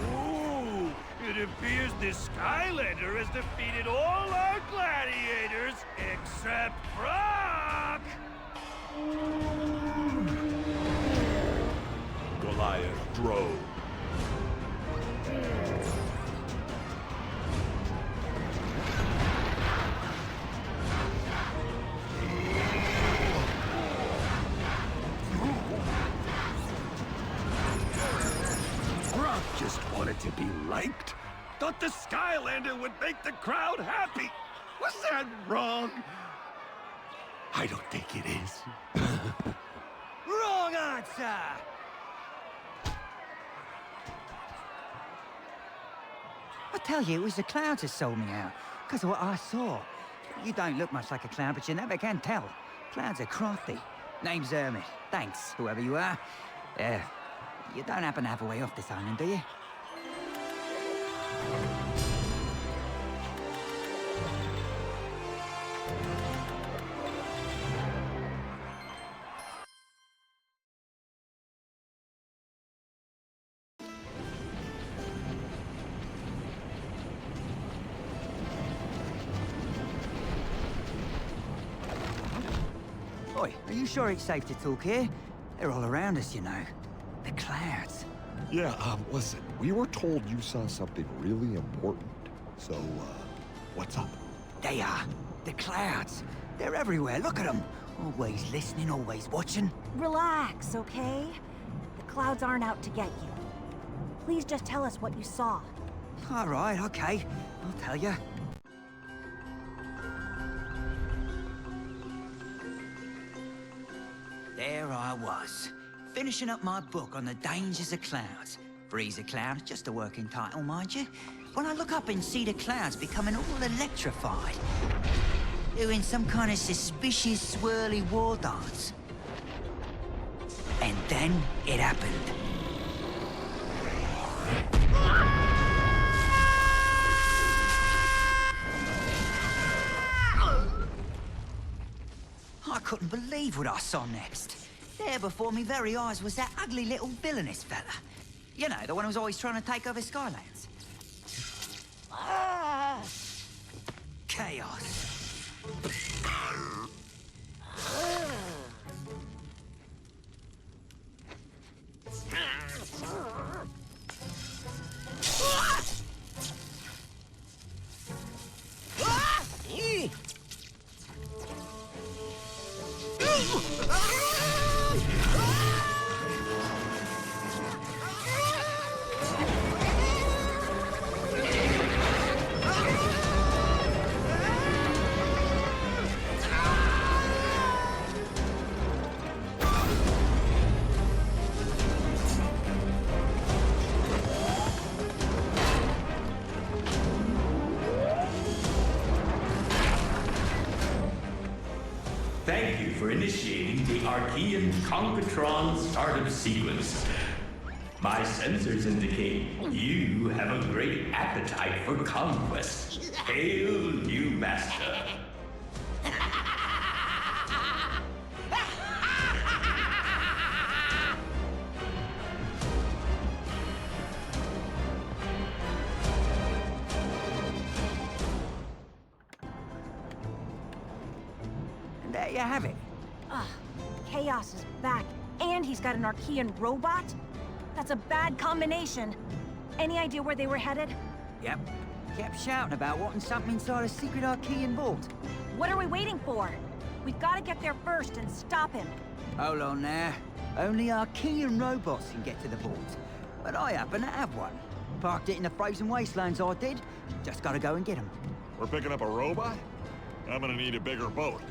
Ooh, it appears this Skylander has defeated all our gladiators except Brock! Goliath drove. Brock just wanted to be liked. Thought the Skylander would make the crowd happy. Was that wrong? I don't think it is. Wrong answer! I tell you, it was the clouds that sold me out, because of what I saw. You don't look much like a clown, but you never can tell. Clouds are crafty. Name's Hermit. Thanks, whoever you are. You don't happen to have a way off this island, do you? Oi, are you sure it's safe to talk here? They're all around us, you know. The clouds. Yeah, listen, we were told you saw something really important. So, what's up? They are. The clouds. They're everywhere. Look at them. Always listening, always watching. Relax, okay? The clouds aren't out to get you. Please just tell us what you saw. All right, okay. I'll tell you. There I was, finishing up my book on the dangers of clouds. Breeze a cloud, just a working title, mind you. When I look up and see the clouds becoming all electrified, doing some kind of suspicious swirly war dance. And then it happened. I couldn't believe what I saw next. There before me very eyes was that ugly little villainous fella. You know, the one who's always trying to take over Skylands. Chaos. for initiating the Archean Concatron startup sequence. My sensors indicate you have a great appetite for conquest. Hail, new master. And there you have it. Chaos is back, and he's got an Archean robot? That's a bad combination. Any idea where they were headed? Yep. Kept shouting about wanting something inside a secret Archean vault. What are we waiting for? We've got to get there first and stop him. Hold on there. Only Archean robots can get to the vault. But I happen to have one. Parked it in the frozen wastelands, I did. Just gotta go and get him. We're picking up a robot? I'm gonna need a bigger boat.